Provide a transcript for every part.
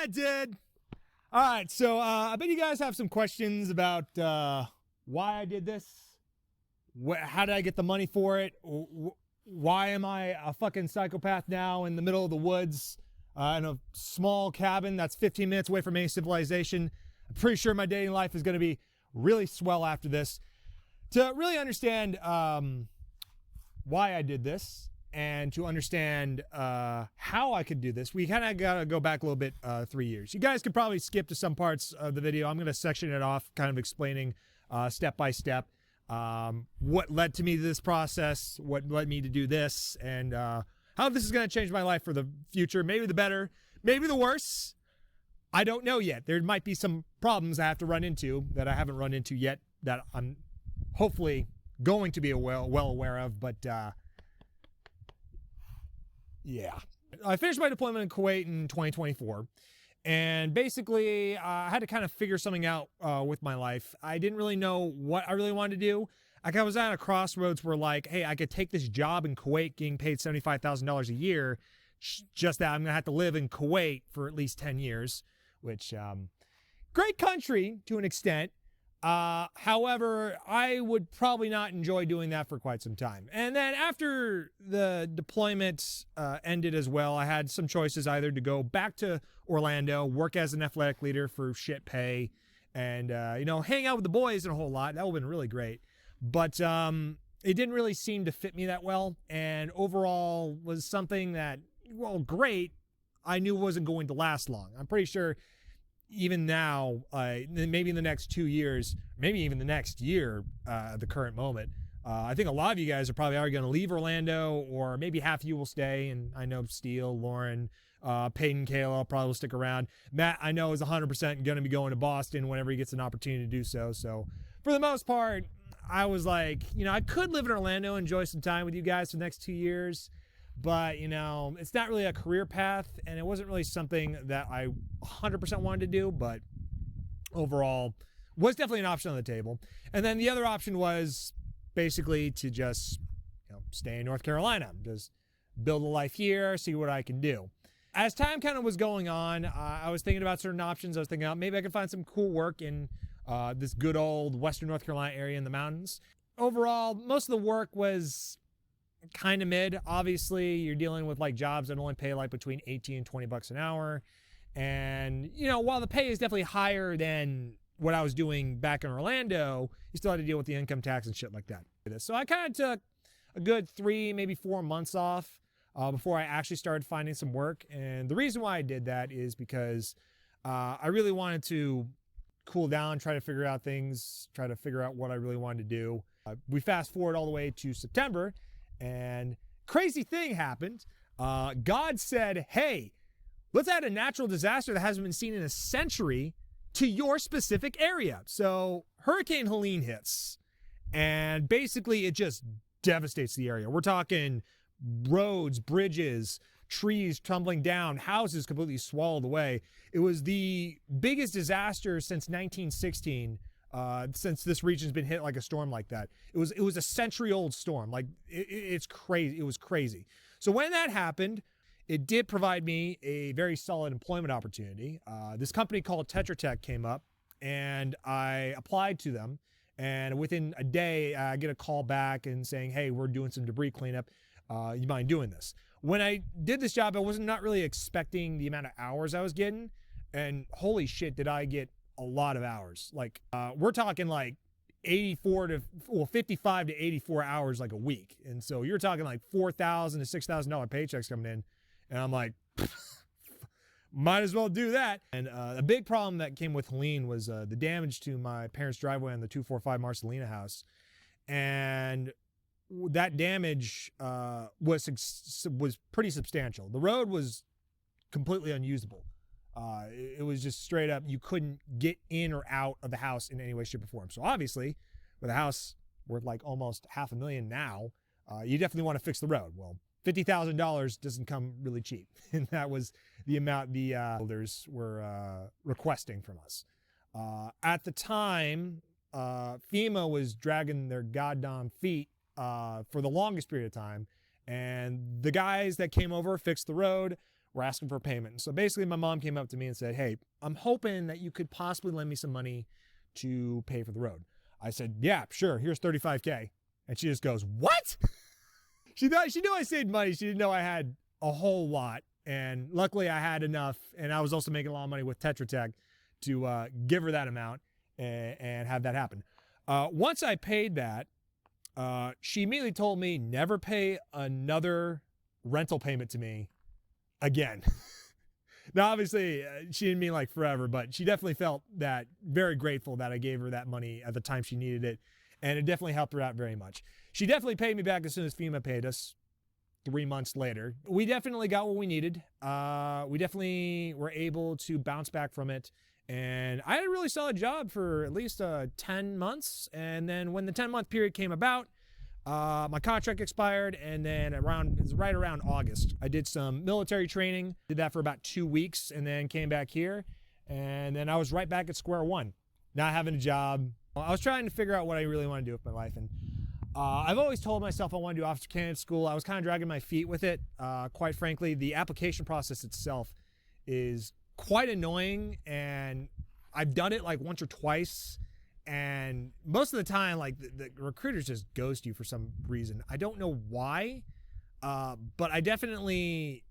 I did. All right, so I bet you guys have some questions about why I did this. How did I get the money for it? Why am I a fucking psychopath now in the middle of the woods in a small cabin that's 15 minutes away from any civilization? I'm pretty sure my dating life is going to be really swell after this. To really understand why I did this and to understand how I could do this, we kind of got to go back a little bit 3 years. You guys could probably skip to some parts of the video. I'm going to section it off, kind of explaining step by step what led to me to this process, what led me to do this, and how this is going to change my life for the future. Maybe the better, maybe the worse. I don't know yet. There might be some problems I have to run into that I haven't run into yet that I'm hopefully going to be well aware of, but yeah. I finished my deployment in Kuwait in 2024, and basically I had to kind of figure something out with my life. I didn't really know what I really wanted to do. I was at a crossroads where, like, hey, I could take this job in Kuwait getting paid $75,000 a year, just that I'm going to have to live in Kuwait for at least 10 years, which, great country to an extent. However, I would probably not enjoy doing that for quite some time. And then after the deployment ended as well, I had some choices, either to go back to Orlando, work as an athletic leader for shit pay, and, hang out with the boys and a whole lot. That would have been really great. But it didn't really seem to fit me that well. And overall was something that, well, great, I knew wasn't going to last long. I'm pretty sure even now, maybe in the next 2 years, maybe even the next year at the current moment, I think a lot of you guys are probably already going to leave Orlando, or maybe half of you will stay. And I know Steele, Lauren, Peyton, Kayla probably will stick around. Matt, I know, is 100% going to be going to Boston whenever he gets an opportunity to do so. So for the most part, I was like, I could live in Orlando, enjoy some time with you guys for the next 2 years. But, it's not really a career path, and it wasn't really something that I 100% wanted to do, but overall was definitely an option on the table. And then the other option was basically to just, stay in North Carolina, just build a life here, see what I can do. As time kind of was going on, I was thinking about certain options. I was thinking, maybe I could find some cool work in this good old Western North Carolina area in the mountains. Overall, most of the work was kind of mid. Obviously, you're dealing with like jobs that only pay like between 18 and 20 bucks an hour. And, while the pay is definitely higher than what I was doing back in Orlando, you still had to deal with the income tax and shit like that. So I kind of took a good 3, maybe 4 months off before I actually started finding some work. And the reason why I did that is because I really wanted to cool down, try to figure out things, try to figure out what I really wanted to do. We fast forward all the way to September, and crazy thing happened. God said, hey, let's add a natural disaster that hasn't been seen in a century to your specific area. So Hurricane Helene hits, and basically it just devastates the area. We're talking roads, bridges, trees tumbling down, houses completely swallowed away. It was the biggest disaster since 1916. Since this region's been hit like a storm like that. It was a century-old storm. Like, it's crazy. It was crazy. So when that happened, it did provide me a very solid employment opportunity. This company called Tetra Tech came up, and I applied to them. And within a day, I get a call back and saying, hey, we're doing some debris cleanup. You mind doing this? When I did this job, I was not really expecting the amount of hours I was getting. And holy shit, did I get a lot of hours. Like, we're talking like 55 to 84 hours like a week. And so you're talking like $4,000 to $6,000 paychecks coming in. And I'm like, might as well do that. And a big problem that came with Helene was the damage to my parents' driveway on the 245 Marcelina house. And that damage was pretty substantial. The road was completely unusable. It was just straight up, you couldn't get in or out of the house in any way, shape, or form. So obviously, with a house worth like almost $500,000 now, you definitely want to fix the road. Well, $50,000 doesn't come really cheap. And that was the amount the builders were requesting from us. At the time, FEMA was dragging their goddamn feet for the longest period of time. And the guys that came over, fixed the road, were asking for a payment. So basically my mom came up to me and said, hey, I'm hoping that you could possibly lend me some money to pay for the road. I said, yeah, sure. Here's $35K. And she just goes, what? She knew I saved money. She didn't know I had a whole lot. And luckily I had enough. And I was also making a lot of money with Tetra Tech to give her that amount and have that happen. Once I paid that, she immediately told me never pay another rental payment to me again. Now, obviously, she didn't mean like forever, but she definitely felt that very grateful that I gave her that money at the time she needed it. And it definitely helped her out very much. She definitely paid me back as soon as FEMA paid us 3 months later. We definitely got what we needed. We definitely were able to bounce back from it. And I had a really solid job for at least 10 months. And then when the 10-month period came about, my contract expired, and then it was right around August. I did some military training, did that for about 2 weeks, and then came back here. And then I was right back at square one, not having a job. I was trying to figure out what I really want to do with my life. And I've always told myself I want to do officer candidate school. I was kind of dragging my feet with it. Quite frankly, the application process itself is quite annoying, and I've done it like once or twice. And most of the time, like the recruiters just ghost you for some reason. I don't know why, but I definitely,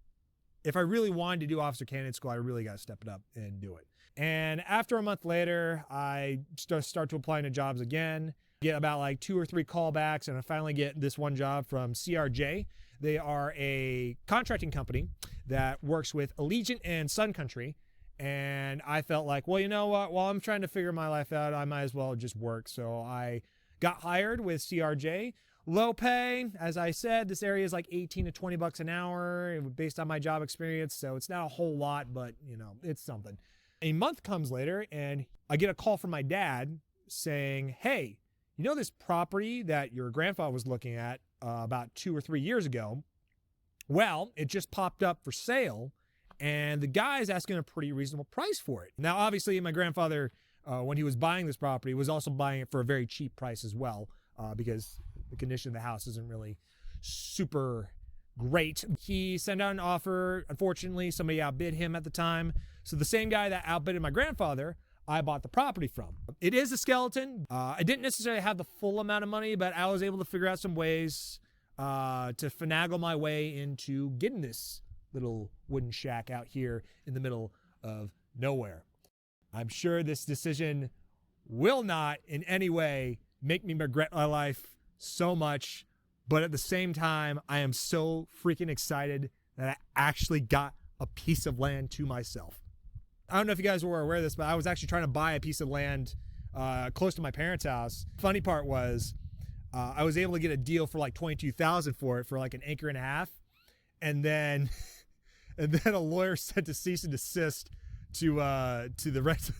if I really wanted to do officer candidate school, I really got to step it up and do it. And after a month later, I start to apply to jobs again, get about like 2 or 3 callbacks, and I finally get this one job from CRJ. They are a contracting company that works with Allegiant and Sun Country. And I felt like, well, you know what? While I'm trying to figure my life out, I might as well just work. So I got hired with CRJ. Low pay, as I said, this area is like 18 to 20 bucks an hour based on my job experience. So it's not a whole lot, but you know, it's something. A month comes later and I get a call from my dad saying, hey, you know this property that your grandfather was looking at about 2 or 3 years ago? Well, it just popped up for sale. And the guy's asking a pretty reasonable price for it. Now, obviously, my grandfather, when he was buying this property, was also buying it for a very cheap price as well, because the condition of the house isn't really super great. He sent out an offer. Unfortunately, somebody outbid him at the time. So the same guy that outbid my grandfather, I bought the property from. It is a skeleton. I didn't necessarily have the full amount of money, but I was able to figure out some ways to finagle my way into getting this little wooden shack out here in the middle of nowhere. I'm sure this decision will not in any way make me regret my life so much, but at the same time, I am so freaking excited that I actually got a piece of land to myself. I don't know if you guys were aware of this, but I was actually trying to buy a piece of land close to my parents' house. Funny part was I was able to get a deal for like $22,000 for it for like an acre and a half. And then a lawyer sent a cease and desist to the rest.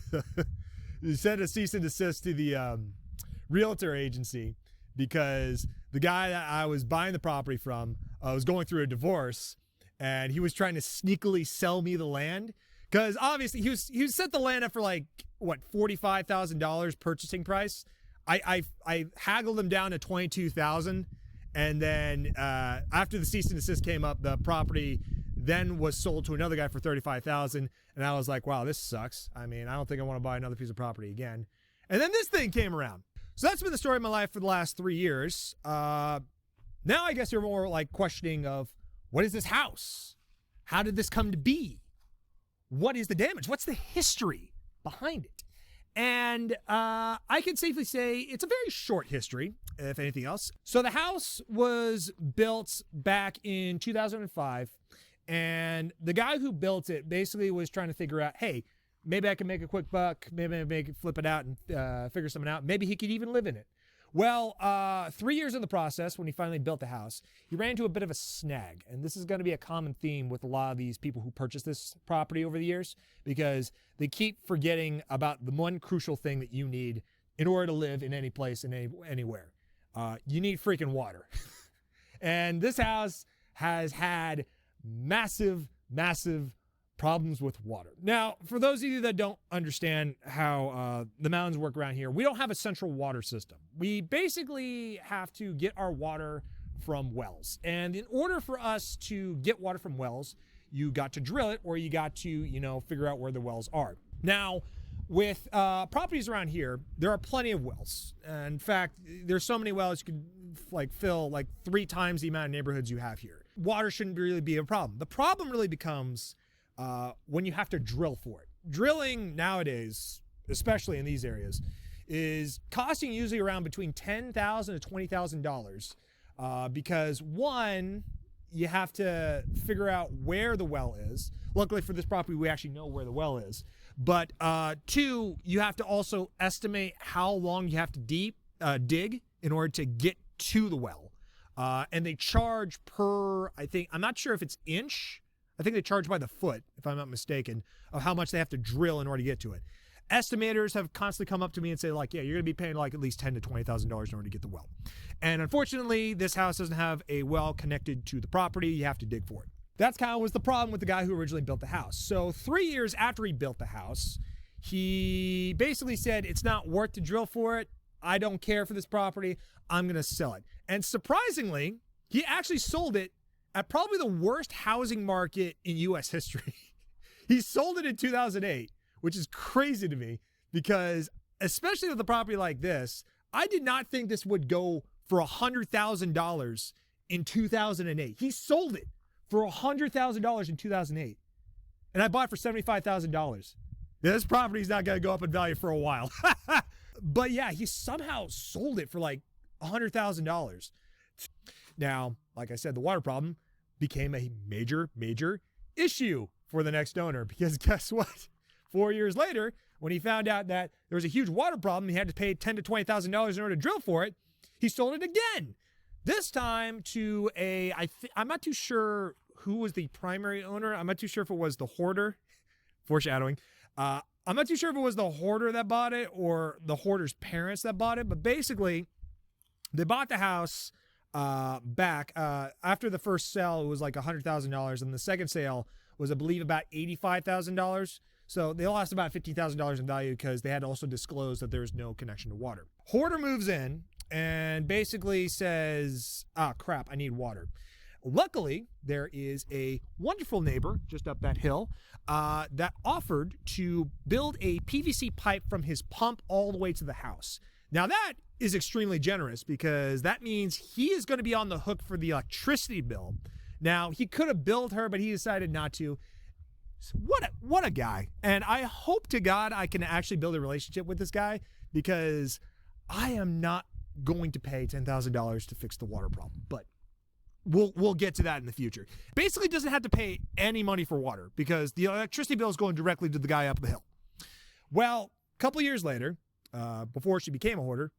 He sent a cease and desist to the realtor agency because the guy that I was buying the property from was going through a divorce, and he was trying to sneakily sell me the land because obviously he set the land up for like what $45,000 purchasing price. I haggled him down to $22,000, and then after the cease and desist came up, the property then was sold to another guy for $35,000, and I was like, wow, this sucks. I mean, I don't think I want to buy another piece of property again. And then this thing came around. So that's been the story of my life for the last 3 years. Now I guess you're more like questioning of, what is this house? How did this come to be? What is the damage? What's the history behind it? And I can safely say it's a very short history, if anything else. So the house was built back in 2005. And the guy who built it basically was trying to figure out, hey, maybe I can make a quick buck. Maybe I can flip it out and figure something out. Maybe he could even live in it. Well, 3 years in the process, when he finally built the house, he ran into a bit of a snag. And this is going to be a common theme with a lot of these people who purchase this property over the years, because they keep forgetting about the one crucial thing that you need in order to live in any place and anywhere. You need freaking water. And this house has had massive problems with water. Now, for those of you that don't understand how the mountains work around here, we don't have a central water system. We basically have to get our water from wells. And in order for us to get water from wells, you got to drill it or you got to, figure out where the wells are. Now, with properties around here, there are plenty of wells. In fact, there's so many wells you could fill 3 times the amount of neighborhoods you have here. Water shouldn't really be a problem. The problem really becomes when you have to drill for it. Drilling nowadays, especially in these areas, is costing usually around between $10,000 to $20,000 because one, you have to figure out where the well is. Luckily for this property, we actually know where the well is. But 2, you have to also estimate how long you have to dig in order to get to the well. And they charge per, I'm not sure if it's inch. I think they charge by the foot, if I'm not mistaken, of how much they have to drill in order to get to it. Estimators have constantly come up to me and say you're going to be paying at least $10,000 to $20,000 in order to get the well. And unfortunately, this house doesn't have a well connected to the property. You have to dig for it. That's kind of was the problem with the guy who originally built the house. So 3 years after he built the house, he basically said, it's not worth to drill for it. I don't care for this property. I'm going to sell it. And surprisingly, he actually sold it at probably the worst housing market in U.S. history. He sold it in 2008, which is crazy to me because, especially with a property like this, I did not think this would go for $100,000 in 2008. He sold it for $100,000 in 2008. And I bought it for $75,000. This property is not going to go up in value for a while. But yeah, he somehow sold it for $100,000. Now, like I said, the water problem became a major, major issue for the next owner because guess what? 4 years later, when he found out that there was a huge water problem, he had to pay $10,000 to $20,000 in order to drill for it. He sold it again. This time to I'm not too sure who was the primary owner. I'm not too sure if it was the Hoarder. Foreshadowing. I'm not too sure if it was the Hoarder that bought it or the Hoarder's parents that bought it. But basically, they bought the house back. After the first sale, it was $100,000. And the second sale was, I believe, about $85,000. So they lost about $50,000 in value because they had to also disclose that there's no connection to water. Hoarder moves in and basically says, crap, I need water. Luckily, there is a wonderful neighbor just up that hill that offered to build a PVC pipe from his pump all the way to the house. Now that is extremely generous because that means he is going to be on the hook for the electricity bill. Now, he could have billed her, but he decided not to. So what a guy. And I hope to God I can actually build a relationship with this guy because I am not going to pay $10,000 to fix the water problem. But we'll get to that in the future. Basically doesn't have to pay any money for water because the electricity bill is going directly to the guy up the hill. Well, a couple years later, before she became a hoarder,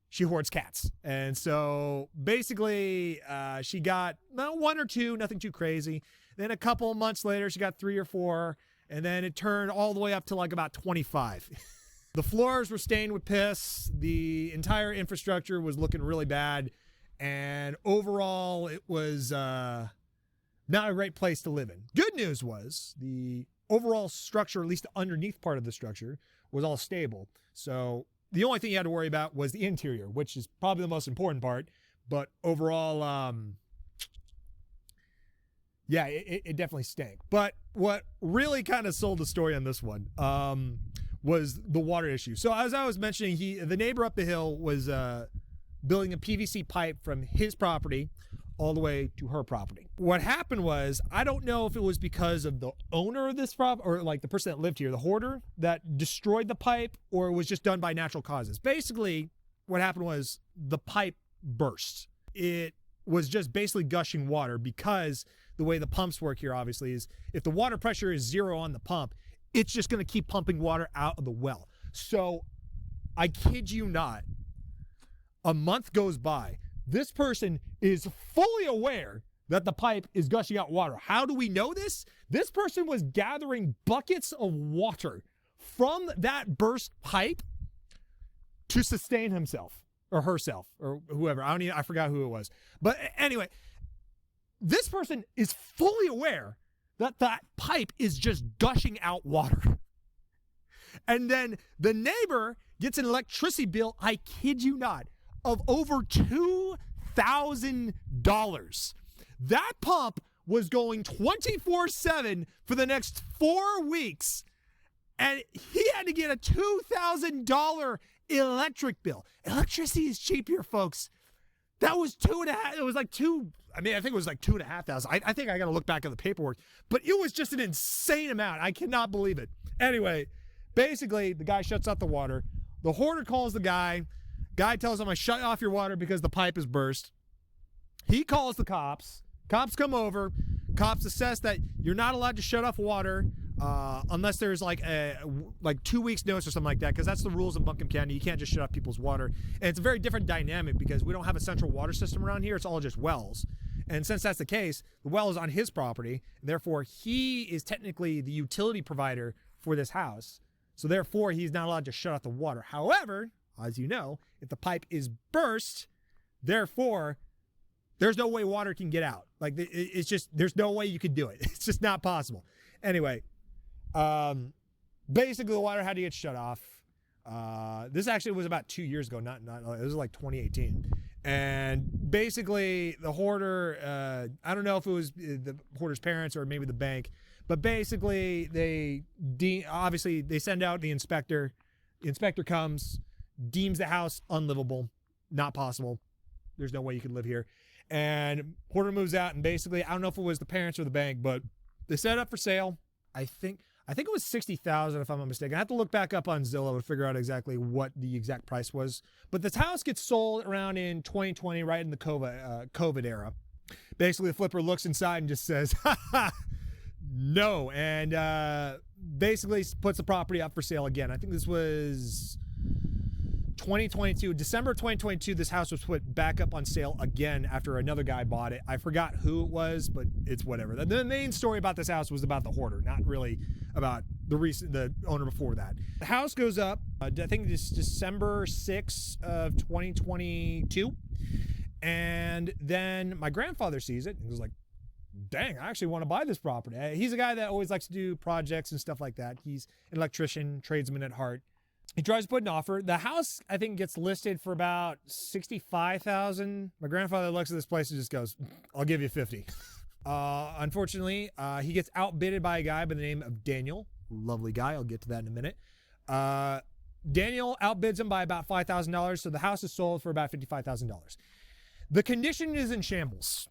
she hoards cats. And so basically she got 1 or 2, nothing too crazy. Then a couple of months later, she got 3 or 4. And then it turned all the way up to about 25. The floors were stained with piss. The entire infrastructure was looking really bad. And overall, it was not a great place to live in. Good news was the overall structure, at least the underneath part of the structure, was all stable. So the only thing you had to worry about was the interior, which is probably the most important part. But overall, yeah, it definitely stank. But what really kind of sold the story on this one was the water issue. So as I was mentioning, the neighbor up the hill was building a PVC pipe from his property all the way to her property. What happened was, I don't know if it was because of the owner of this property or the person that lived here, the hoarder, that destroyed the pipe, or it was just done by natural causes. Basically, what happened was the pipe burst. It was just basically gushing water because the way the pumps work here, obviously, is if the water pressure is 0 on the pump, it's just going to keep pumping water out of the well. So I kid you not, a month goes by. This person is fully aware that the pipe is gushing out water. How do we know this? This person was gathering buckets of water from that burst pipe to sustain himself or herself or whoever. I forgot who it was. But anyway, this person is fully aware that that pipe is just gushing out water. And then the neighbor gets an electricity bill, I kid you not, of over $2,000. That pump was going 24/7 for the next 4 weeks. And he had to get a $2,000 electric bill. Electricity is cheap here, folks. That was $2,500. It was like I think it was like $2,500. I think I got to look back at the paperwork, but it was just an insane amount. I cannot believe it. Anyway, basically the guy shuts off the water. The hoarder calls the guy. Guy tells him, I shut off your water because the pipe is burst. He calls the cops. Cops come over. Cops assess that you're not allowed to shut off water unless there's like 2 weeks notice or something like that, because that's the rules in Buncombe County. You can't just shut off people's water. And it's a very different dynamic because we don't have a central water system around here. It's all just wells. And since that's the case, the well is on his property, and therefore he is technically the utility provider for this house. So therefore he's not allowed to shut off the water. However, as you know, if the pipe is burst, therefore there's no way water can get out. Like, it's just, there's no way you could do it. It's just not possible. Anyway, basically the water had to get shut off. This actually was about 2 years ago, not it was like 2018. And basically the hoarder, I don't know if it was the hoarder's parents or maybe the bank, but basically obviously they send out the inspector. The inspector comes, deems the house unlivable, not possible. There's no way you could live here. And hoarder moves out, and basically, I don't know if it was the parents or the bank, but they set it up for sale. I think it was $60,000 if I'm not mistaken. I have to look back up on Zillow to figure out exactly what the exact price was. But this house gets sold around in 2020, right in the COVID era. Basically, the flipper looks inside and just says, ha ha, no. And basically puts the property up for sale again. I think this was 2022, December 2022, this house was put back up on sale again after another guy bought it. I forgot who it was, but it's whatever. The main story about this house was about the hoarder, not really about the owner before that. The house goes up, I think it's December 6th of 2022. And then my grandfather sees it and was like, dang, I actually want to buy this property. He's a guy that always likes to do projects and stuff like that. He's an electrician, tradesman at heart. He tries to put an offer. The house, I think, gets listed for about $65,000. My grandfather looks at this place and just goes, I'll give you 50. Unfortunately, he gets outbidded by a guy by the name of Daniel. Lovely guy. I'll get to that in a minute. Daniel outbids him by about $5,000. So the house is sold for about $55,000. The condition is in shambles.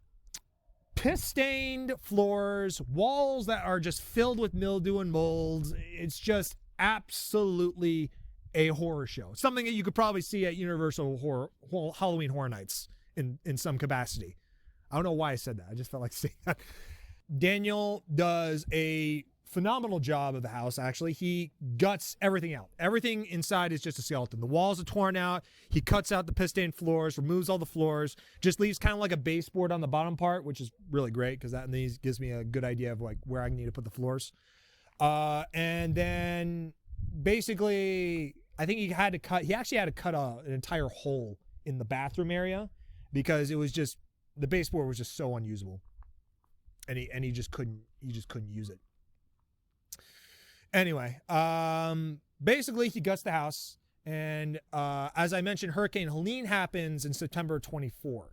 Piss-stained floors, walls that are just filled with mildew and mold. It's just absolutely a horror show. Something that you could probably see at Universal Halloween Horror Nights in some capacity. I don't know why I said that. I just felt like saying that. Daniel does a phenomenal job of the house, actually. He guts everything out. Everything inside is just a skeleton. The walls are torn out. He cuts out the piss-stained floors, removes all the floors, just leaves kind of like a baseboard on the bottom part, which is really great because that gives me a good idea of like where I need to put the floors. And then basically, I think he actually had to cut an entire hole in the bathroom area because it was just, the baseboard was just so unusable. And he just couldn't use it. Anyway, basically he guts the house. And, as I mentioned, Hurricane Helene happens in September 24.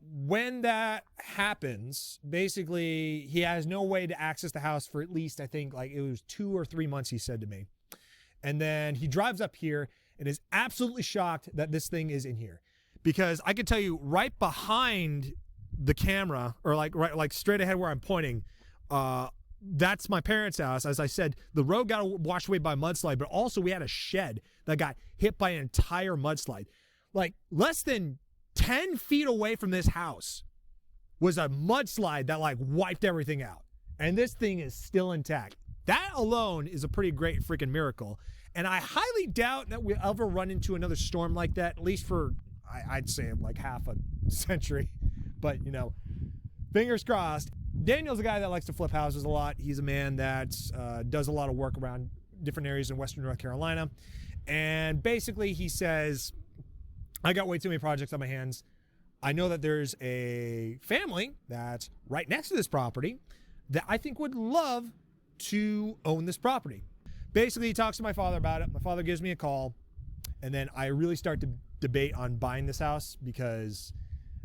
When that happens, basically he has no way to access the house for at least, I think like it was 2 or 3 months, he said to me. And then he drives up here and is absolutely shocked that this thing is in here, because I can tell you right behind the camera, or like straight ahead where I'm pointing, that's my parents' house. As I said, the road got washed away by a mudslide, but also we had a shed that got hit by an entire mudslide. Like less than 10 feet away from this house was a mudslide that like wiped everything out. And this thing is still intact. That alone is a pretty great freaking miracle. And I highly doubt that we'll ever run into another storm like that, at least for, I'd say like half a century. But, you know, fingers crossed. Daniel's a guy that likes to flip houses a lot. He's a man that does a lot of work around different areas in Western North Carolina. And basically he says, I got way too many projects on my hands. I know that there's a family that's right next to this property that I think would love to own this property. Basically, he talks to my father about it. My father gives me a call, and then I really start to debate on buying this house because,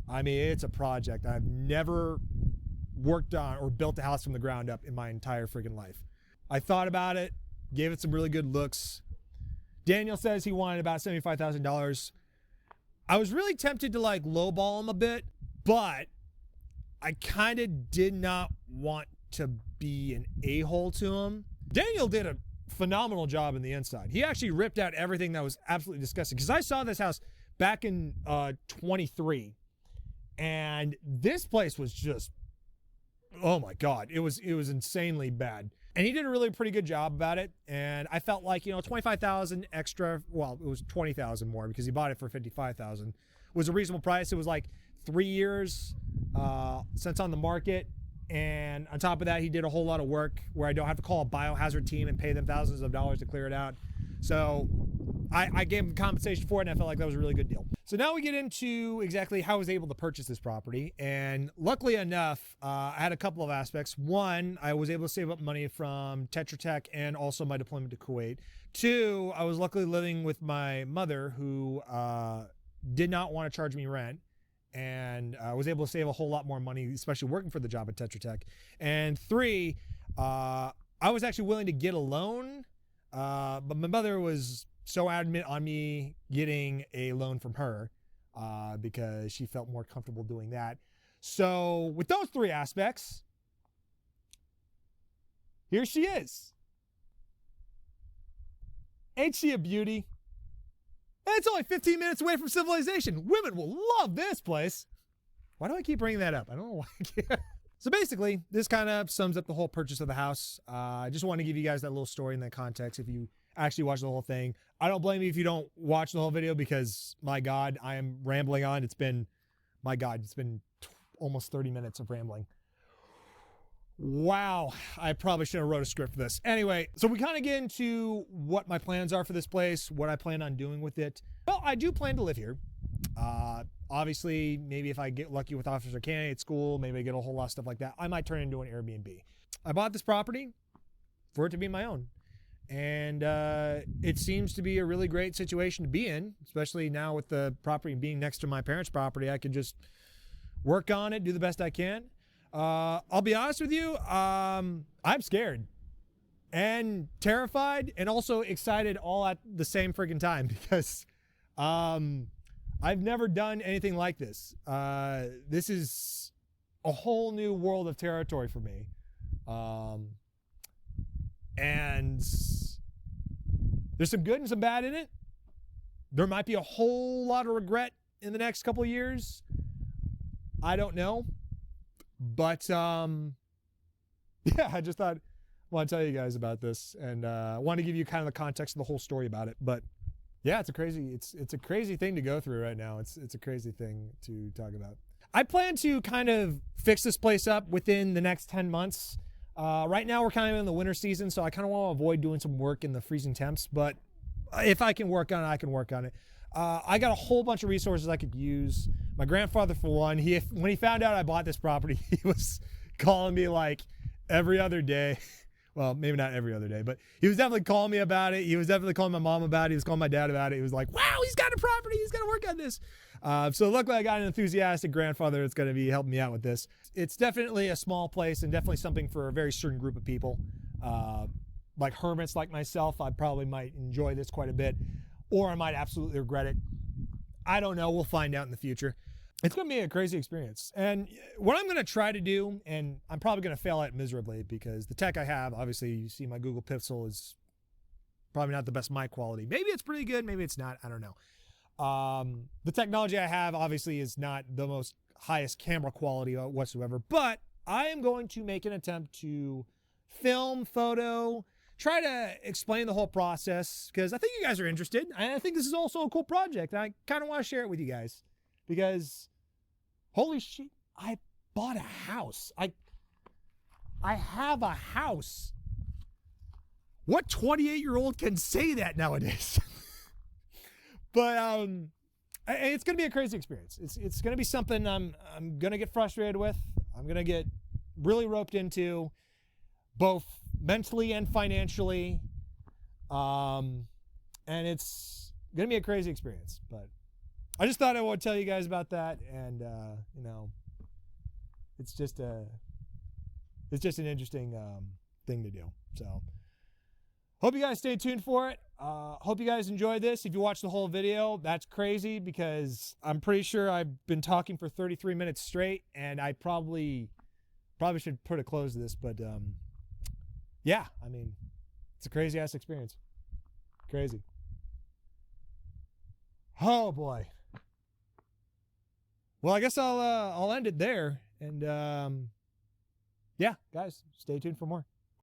I mean, it's a project. I've never worked on or built a house from the ground up in my entire freaking life. I thought about it, gave it some really good looks. Daniel says he wanted about $75,000. I was really tempted to like lowball him a bit, but I kind of did not want to be an a-hole to him. Daniel did a phenomenal job in the inside. He actually ripped out everything that was absolutely disgusting, because I saw this house back in 23, and this place was just, oh my God, it was insanely bad. And he did a really pretty good job about it. And I felt like, you know, 25,000 extra, well, it was 20,000 more because he bought it for 55,000, was a reasonable price. It was like 3 years since on the market. And on top of that, he did a whole lot of work where I don't have to call a biohazard team and pay them thousands of dollars to clear it out. So I gave him compensation for it, and I felt like that was a really good deal. So now we get into exactly how I was able to purchase this property. And luckily enough, I had a couple of aspects. One, I was able to save up money from Tetra Tech and also my deployment to Kuwait. Two, I was luckily living with my mother, who did not want to charge me rent. And I was able to save a whole lot more money, especially working for the job at Tetra Tech. And three, I was actually willing to get a loan, but my mother was so adamant on me getting a loan from her because she felt more comfortable doing that. So with those three aspects, here she is. Ain't she a beauty? And it's only 15 minutes away from civilization. Women will love this place. Why do I keep bringing that up? I don't know why. So basically, this kind of sums up the whole purchase of the house. I just want to give you guys that little story in that context if you actually watch the whole thing. I don't blame you if you don't watch the whole video because, my God, I am rambling on. It's been almost 30 minutes of rambling. Wow, I probably should have wrote a script for this. Anyway, so we kind of get into what my plans are for this place, what I plan on doing with it. Well, I do plan to live here. Obviously, maybe if I get lucky with officer candidate school, maybe I get a whole lot of stuff like that, I might turn it into an Airbnb. I bought this property for it to be my own. And it seems to be a really great situation to be in, especially now with the property being next to my parents' property. I can just work on it, do the best I can. I'll be honest with you, I'm scared and terrified and also excited all at the same freaking time because I've never done anything like this. This is a whole new world of territory for me. And there's some good and some bad in it. There might be a whole lot of regret in the next couple of years. I don't know. But, yeah, I just thought I want to tell you guys about this and want to give you kind of the context of the whole story about it. But yeah, it's a crazy thing to go through right now. It's a crazy thing to talk about. I plan to kind of fix this place up within the next 10 months. Right now we're kind of in the winter season, so I kind of want to avoid doing some work in the freezing temps, but if I can work on it, I can work on it. I got a whole bunch of resources I could use. My grandfather, for one, when he found out I bought this property, he was calling me like every other day. Well, maybe not every other day, but he was definitely calling me about it. He was definitely calling my mom about it. He was calling my dad about it. He was like, wow, he's got a property. He's got to work on this. So luckily I got an enthusiastic grandfather that's going to be helping me out with this. It's definitely a small place and definitely something for a very certain group of people. Like hermits like myself, I probably might enjoy this quite a bit, or I might absolutely regret it. I don't know. We'll find out in the future. It's going to be a crazy experience. And what I'm going to try to do, and I'm probably going to fail at miserably because the tech I have, obviously you see my Google Pixel is probably not the best mic quality. Maybe it's pretty good. Maybe it's not. I don't know. The technology I have obviously is not the most highest camera quality whatsoever, but I am going to make an attempt to film, photo, try to explain the whole process because I think you guys are interested. And I think this is also a cool project. And I kind of want to share it with you guys because holy shit, I bought a house. I have a house. What 28-year-old can say that nowadays? But it's going to be a crazy experience. It's going to be something I'm going to get frustrated with. I'm going to get really roped into both mentally and financially. And it's going to be a crazy experience. But I just thought I would tell you guys about that. And, you know, it's just it's just an interesting thing to do. So hope you guys stay tuned for it. Hope you guys enjoyed this. If you watch the whole video, that's crazy because I'm pretty sure I've been talking for 33 minutes straight, and I probably should put a close to this, but yeah, I mean, it's a crazy ass experience. Crazy. Oh boy. Well, I guess I'll end it there, and yeah, guys, stay tuned for more.